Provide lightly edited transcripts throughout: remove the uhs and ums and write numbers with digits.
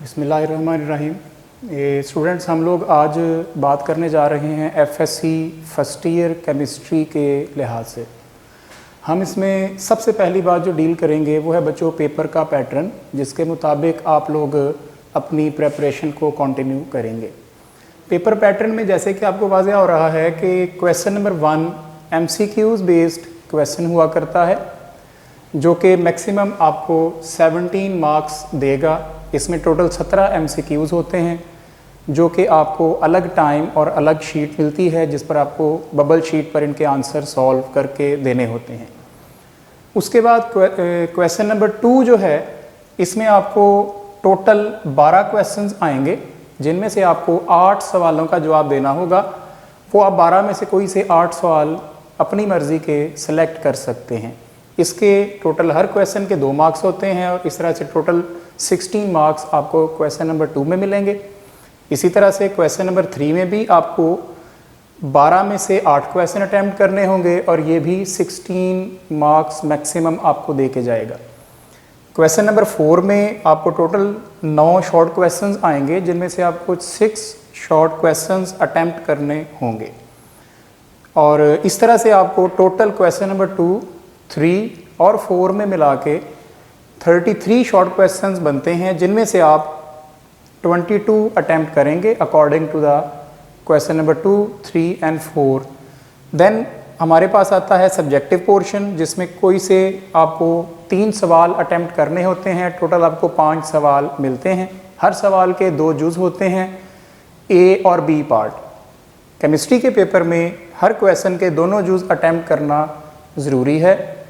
बिस्मिल्लाहिर्रहमानिर्रहीम। स्टूडेंट्स, हम लोग आज बात करने जा रहे हैं एफएससी फर्स्ट ईयर केमिस्ट्री के लिहाज से। हम इसमें सबसे पहली बात जो डील करेंगे वो है बच्चों पेपर का पैटर्न, जिसके मुताबिक आप लोग अपनी प्रेपरेशन को कंटिन्यू करेंगे। पेपर पैटर्न में जैसे कि आपको वाज़ेह हो रहा है कि question number 1 MCQs based question हुआ करता है, जो कि मैक्सिमम आपको 17 मार्क्स देगा। इसमें टोटल 17 एमसीक्यूज़ होते हैं, जो कि आपको अलग टाइम और अलग शीट मिलती है, जिस पर आपको बबल शीट पर इनके आंसर सॉल्व करके देने होते हैं। उसके बाद क्वेश्चन नंबर 2 जो है, इसमें आपको टोटल 12 क्वेश्चंस आएंगे, जिनमें से आपको 8 सवालों का जवाब देना होगा। वो आप 12 में से कोई से 8 सवाल अपनी मर्ज़ी के सिलेक्ट कर सकते हैं। इसके टोटल हर क्वेश्चन के 2 मार्क्स होते हैं और इस तरह से टोटल 16 मार्क्स आपको क्वेश्चन नंबर 2 में मिलेंगे। इसी तरह से क्वेश्चन नंबर 3 में भी आपको 12 में से 8 क्वेश्चन अटैम्प्ट करने होंगे और ये भी 16 मार्क्स मैक्सिमम आपको दे के जाएगा। क्वेश्चन नंबर 4 में आपको टोटल 9 शॉर्ट क्वेश्चंस आएंगे, जिनमें से आपको 6 शॉर्ट क्वेश्चंस अटैम्प्ट करने होंगे। और इस तरह से आपको टोटल क्वेश्चन नंबर 2, 3 और 4 में मिला के 33 शॉर्ट क्वेश्चंस बनते हैं, जिनमें से आप 22 अटैम्प्ट करेंगे according to the question number 2, 3 and 4। Then हमारे पास आता है सब्जेक्टिव पोर्शन, जिसमें कोई से आपको 3 सवाल अटैम्प्ट करने होते हैं। टोटल आपको 5 सवाल मिलते हैं। हर सवाल के 2 जुज़ होते हैं, ए और बी पार्ट। केमिस्ट्री के पेपर में हर क्वेश्चन के दोनों जुज़ अटैम्प्ट करना ज़रूरी है।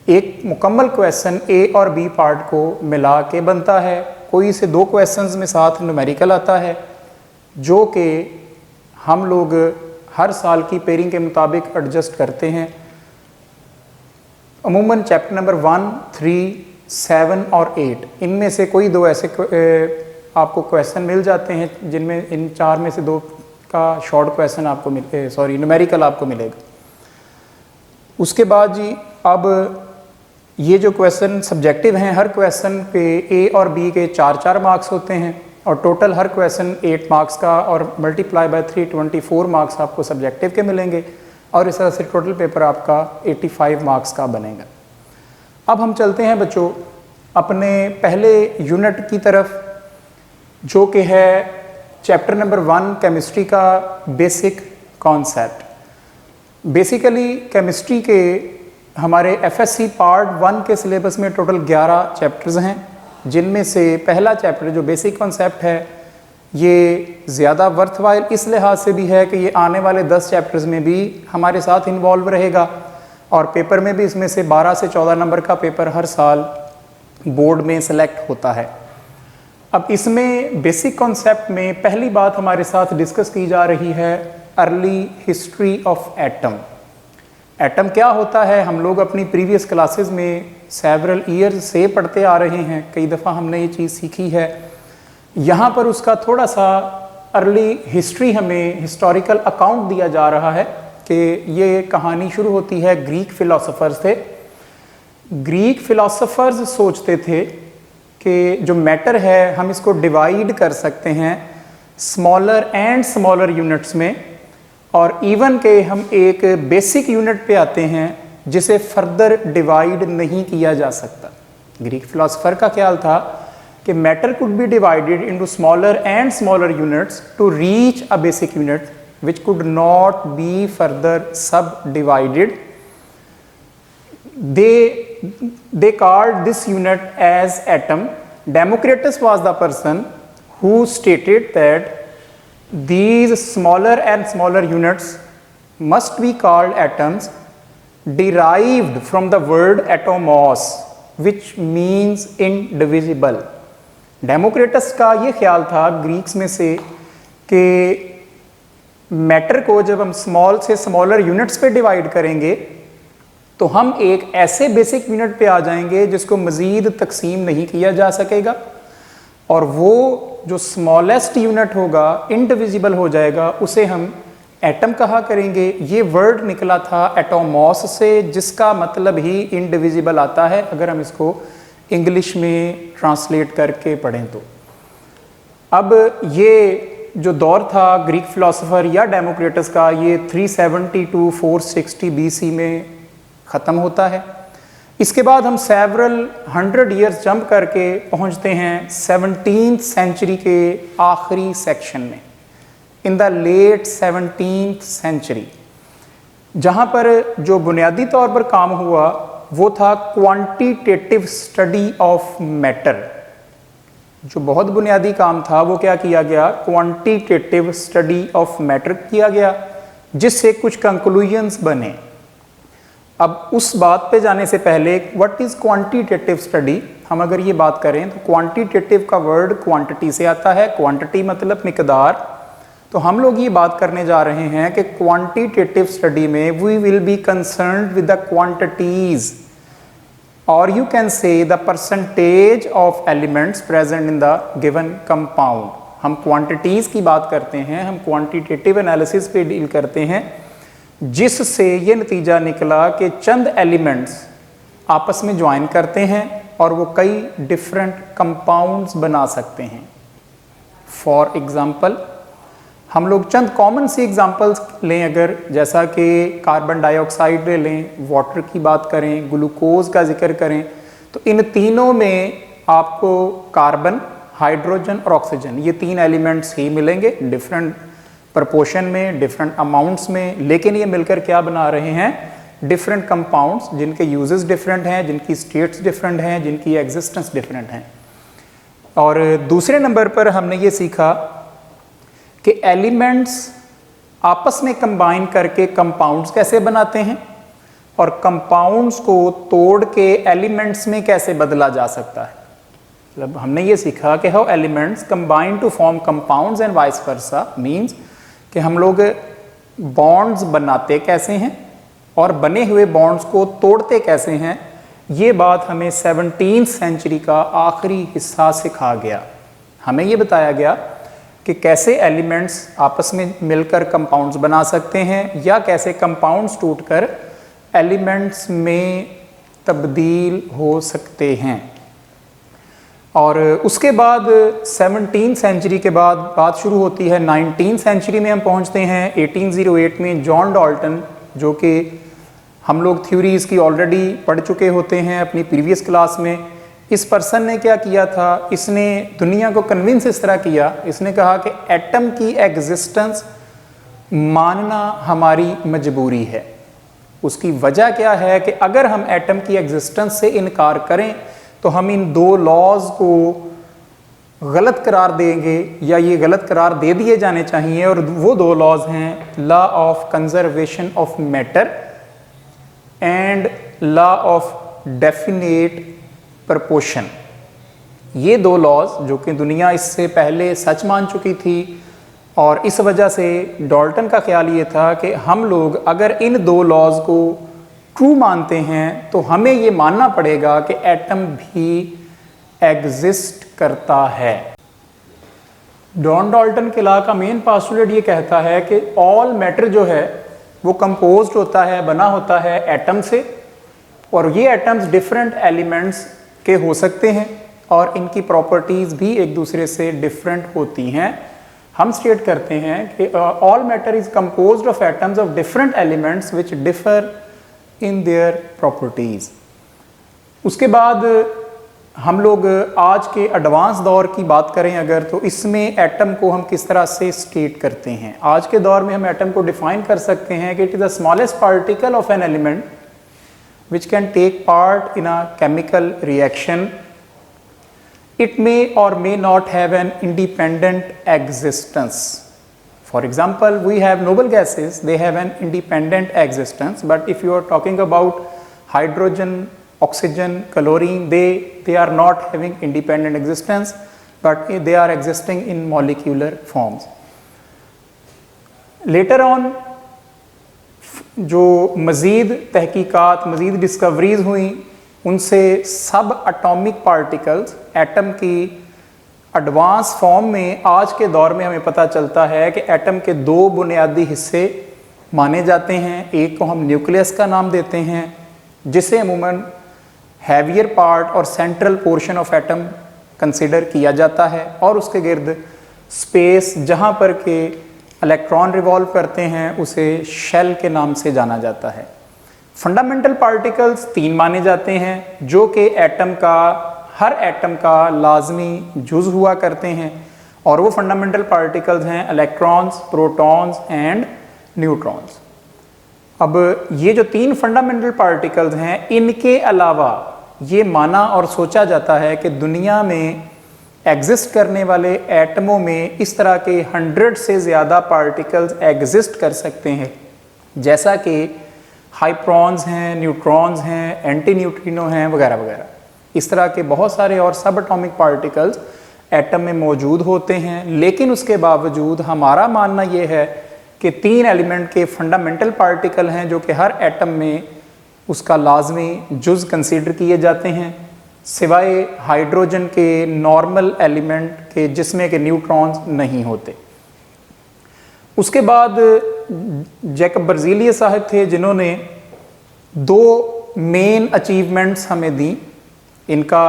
एक मुकम्मल क्वेश्चन ए और बी पार्ट को मिला के बनता है। कोई से 2 क्वेश्चंस में साथ न्यूमेरिकल आता है, जो कि हम लोग हर साल की पेयरिंग के मुताबिक एडजस्ट करते हैं। अमूमन चैप्टर नंबर 1, 3, 7 और 8 इनमें से कोई 2 ऐसे आपको क्वेश्चन मिल जाते हैं, जिनमें इन 4 में से 2 का शॉर्ट क्वेश्चन आपको न्यूमेरिकल आपको मिलेगा। उसके बाद जी, अब ये जो क्वेश्चन सब्जेक्टिव हैं, हर क्वेश्चन पे ए और बी के 4-4 मार्क्स होते हैं और टोटल हर क्वेश्चन 8 मार्क्स का और मल्टीप्लाई बाय 3 24 मार्क्स आपको सब्जेक्टिव के मिलेंगे और इस तरह से टोटल पेपर आपका 85 मार्क्स का बनेगा। अब हम चलते हैं बच्चों अपने पहले यूनिट की तरफ, जो कि है चैप्टर नंबर 1 केमिस्ट्री का बेसिक कॉन्सेप्ट। बेसिकली केमिस्ट्री के हमारे एफएससी पार्ट 1 के सिलेबस में टोटल 11 चैप्टर्स हैं, जिनमें से पहला चैप्टर जो बेसिक कॉन्सेप्ट है, ये ज़्यादा वर्थवाइल इस लिहाज से भी है कि ये आने वाले 10 चैप्टर्स में भी हमारे साथ इन्वॉल्व रहेगा और पेपर में भी इसमें से 12 से 14 नंबर का पेपर हर साल बोर्ड में सेलेक्ट होता है। अब इसमें बेसिक कॉन्सेप्ट में पहली बात हमारे साथ डिस्कस की जा रही है early history of atom. Atom क्या होता है, हम लोग अपनी प्रीवियस क्लासेस में सेवरल ईयर्स से पढ़ते आ रहे हैं, कई दफ़ा हमने ये चीज़ सीखी है। यहाँ पर उसका थोड़ा सा अर्ली हिस्ट्री हमें हिस्टोरिकल अकाउंट दिया जा रहा है कि ये कहानी शुरू होती है ग्रीक फिलोसोफर्स से। ग्रीक फिलोसोफर्स सोचते थे कि जो मैटर है हम इसको डिवाइड कर सकते हैं स्मॉलर एंड स्मॉलर यूनिट्स में, और इवन के हम एक बेसिक यूनिट पे आते हैं जिसे फर्दर डिवाइड नहीं किया जा सकता। ग्रीक फिलोसोफर का ख्याल था कि matter could be divided into smaller and smaller units to reach a basic unit which could not be further subdivided. They called this unit as atom. Democritus was the person who stated that these smaller and smaller units must be called atoms, derived from the word atomos, which means indivisible. Democritus का ये ख्याल था Greeks में से कि matter को जब हम स्मॉल से स्मॉलर यूनिट्स पे डिवाइड करेंगे तो हम एक ऐसे बेसिक यूनिट पे आ जाएंगे जिसको मज़ीद तकसीम नहीं किया जा सकेगा, और वो जो स्मॉलेस्ट यूनिट होगा, इंडिविजिबल हो जाएगा, उसे हम एटम कहा करेंगे। ये वर्ड निकला था एटोमॉस से, जिसका मतलब ही इंडिविजिबल आता है अगर हम इसको इंग्लिश में ट्रांसलेट करके पढ़ें तो। अब ये जो दौर था ग्रीक फिलोसोफर या डेमोक्रिटस का, ये 370 to 460 BC में ख़त्म होता है। इसके बाद हम सेवरल 100 ईयर्स जंप करके पहुंचते हैं 17th सेंचुरी के आखिरी सेक्शन में, in the late 17th century, जहां पर जो बुनियादी तौर पर काम हुआ वो था क्वांटिटेटिव स्टडी ऑफ मैटर। जो बहुत बुनियादी काम था वो क्या किया गया, क्वांटिटेटिव स्टडी ऑफ मैटर किया गया, जिससे कुछ कंक्लूजन्स बने। अब उस बात पे जाने से पहले व्हाट इज़ क्वांटिटेटिव स्टडी, हम अगर ये बात करें तो क्वांटिटेटिव का वर्ड क्वांटिटी से आता है, क्वांटिटी मतलब मिकदार। तो हम लोग ये बात करने जा रहे हैं कि क्वांटिटेटिव स्टडी में we will be concerned with the quantities, और you can say the percentage of elements present in the given compound. हम क्वांटिटीज की बात करते हैं, हम क्वांटिटेटिव एनालिसिस पे डील करते हैं, जिससे ये नतीजा निकला कि चंद एलिमेंट्स आपस में ज्वाइन करते हैं और वो कई डिफरेंट कंपाउंड्स बना सकते हैं। फॉर एग्जाम्पल हम लोग चंद कॉमन सी एग्जांपल्स लें, अगर जैसा कि कार्बन डाइऑक्साइड लें, वाटर की बात करें, ग्लूकोज का जिक्र करें, तो इन तीनों में आपको कार्बन, हाइड्रोजन और ऑक्सीजन, ये तीन एलिमेंट्स ही मिलेंगे डिफरेंट प्रपोर्शन में, डिफरेंट अमाउंट्स में, लेकिन ये मिलकर क्या बना रहे हैं, डिफरेंट कंपाउंड्स जिनके यूजेस डिफरेंट हैं, जिनकी स्टेट्स डिफरेंट हैं, जिनकी एग्जिस्टेंस डिफरेंट हैं। और दूसरे नंबर पर हमने ये सीखा कि एलिमेंट्स आपस में कंबाइन करके कंपाउंड्स कैसे बनाते हैं, और कंपाउंड्स को तोड़ के एलिमेंट्स में कैसे बदला जा सकता है। मतलब हमने ये सीखा कि how elements combine to form compounds and vice versa, means कि हम लोग बॉन्ड्स बनाते कैसे हैं और बने हुए बॉन्ड्स को तोड़ते कैसे हैं। ये बात हमें 17th सेंचुरी का आखिरी हिस्सा सिखा गया। हमें ये बताया गया कि कैसे एलिमेंट्स आपस में मिलकर कंपाउंड्स बना सकते हैं, या कैसे कंपाउंड्स टूटकर एलिमेंट्स में तब्दील हो सकते हैं। और उसके बाद 17th सेंचुरी के बाद बात शुरू होती है 19th सेंचुरी में। हम पहुंचते हैं 1808 में जॉन डाल्टन, जो कि हम लोग थ्योरी इसकी ऑलरेडी पढ़ चुके होते हैं अपनी प्रीवियस क्लास में। इस पर्सन ने क्या किया था, इसने दुनिया को कन्विंस इस तरह किया, इसने कहा कि एटम की एग्जिस्टेंस मानना हमारी मजबूरी है। उसकी वजह क्या है कि अगर हम एटम की एग्जिस्टेंस से इनकार करें तो हम इन दो लॉज को गलत करार देंगे, या ये गलत करार दे दिए जाने चाहिए। और वो दो लॉज हैं law of conservation of matter and law of definite proportion. ये दो लॉज जो कि दुनिया इससे पहले सच मान चुकी थी, और इस वजह से डाल्टन का ख्याल ये था कि हम लोग अगर इन दो लॉज को ट्रू मानते हैं तो हमें ये मानना पड़ेगा कि एटम भी एग्जिस्ट करता है। जॉन डाल्टन के लॉ का मेन पोस्टुलेट ये कहता है कि ऑल मैटर जो है वो कंपोज्ड होता है, बना होता है एटम से, और ये एटम्स डिफरेंट एलिमेंट्स के हो सकते हैं और इनकी प्रॉपर्टीज भी एक दूसरे से डिफरेंट होती हैं। हम स्टेट करते हैं कि all matter is composed of atoms of different elements which differ in their properties. उसके बाद हम लोग आज के एडवांस दौर की बात करें अगर, तो इसमें एटम को हम किस तरह से स्टेट करते हैं। आज के दौर में हम एटम को डिफाइन कर सकते हैं कि it is the smallest particle of an element which can take part in a chemical reaction. It may or may not have an independent existence. For example, we have noble gases, they have an independent existence, but if you are talking about hydrogen, oxygen, chlorine, they are not having independent existence, but they are existing in molecular forms. Later on, जो मज़ीद तहकीकात, मज़ीद discoveries हुई, उनसे सब atomic particles atom की advance form में आज के दौर में हमें पता चलता है कि एटम के दो बुनियादी हिस्से माने जाते हैं। एक को हम न्यूक्लियस का नाम देते हैं, जिसे अमूमन हैवियर पार्ट और central portion of atom consider किया जाता है, और उसके गिर्द स्पेस जहाँ पर के इलेक्ट्रॉन रिवॉल्व करते हैं उसे शेल के नाम से जाना जाता है। फंडामेंटल पार्टिकल्स 3 माने जाते हैं जो कि हर एटम का लाजमी जुज़ हुआ करते हैं, और वो फंडामेंटल पार्टिकल्स हैं इलेक्ट्रॉन्स, प्रोटॉन्स एंड न्यूट्रॉन्स। अब ये जो 3 फंडामेंटल पार्टिकल्स हैं, इनके अलावा ये माना और सोचा जाता है कि दुनिया में एग्जिस्ट करने वाले एटमों में इस तरह के 100 से ज़्यादा पार्टिकल्स एग्जिस्ट कर सकते हैं, जैसा कि हाइप्रॉन्स हैं, न्यूट्रॉन्स हैं, एंटी न्यूट्रिनो हैं, वगैरह वगैरह। इस तरह के बहुत सारे और सब एटॉमिक पार्टिकल्स एटम में मौजूद होते हैं। लेकिन उसके बावजूद हमारा मानना ये है कि 3 एलिमेंट के फंडामेंटल पार्टिकल हैं जो कि हर एटम में उसका लाजमी जुज़ कंसीडर किए जाते हैं, सिवाय हाइड्रोजन के नॉर्मल एलिमेंट के जिसमें के न्यूट्रॉन्स नहीं होते। उसके बाद जैकब बर्ज़िलियस साहब थे जिन्होंने 2 मेन अचीवमेंट्स हमें दी। इनका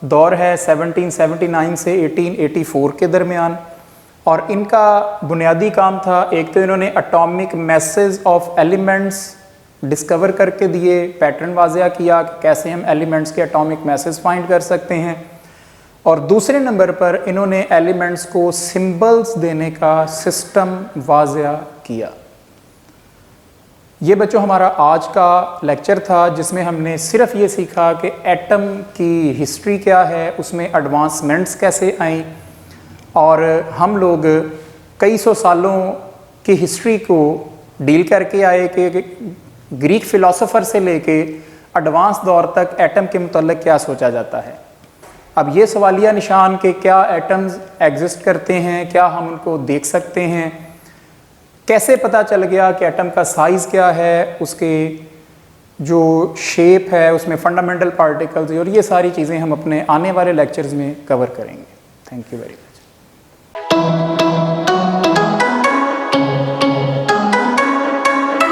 दौर है 1779 से 1884 के दरमियान, और इनका बुनियादी काम था, एक तो इन्होंने atomic message of elements discover करके दिए, पैटर्न वाज़िया किया कि कैसे हम एलिमेंट्स के एटॉमिक मैसेज फाइंड कर सकते हैं, और दूसरे नंबर पर इन्होंने एलिमेंट्स को सिंबल्स देने का सिस्टम वाज़िया किया। ये बच्चों हमारा आज का लेक्चर था जिसमें हमने सिर्फ ये सीखा कि एटम की हिस्ट्री क्या है, उसमें एडवांसमेंट्स कैसे आई, और हम लोग कई सौ सालों की हिस्ट्री को डील करके आए कि ग्रीक फ़िलासफ़र से लेके एडवांस दौर तक एटम के मुतल्लिक़ क्या सोचा जाता है। अब ये सवालिया निशान के क्या एटम्स एग्जिस्ट करते हैं, क्या हम उनको देख सकते हैं, कैसे पता चल गया कि एटम का साइज़ क्या है, उसके जो शेप है उसमें फंडामेंटल पार्टिकल्स, और ये सारी चीज़ें हम अपने आने वाले लेक्चर्स में कवर करेंगे। Thank you very much.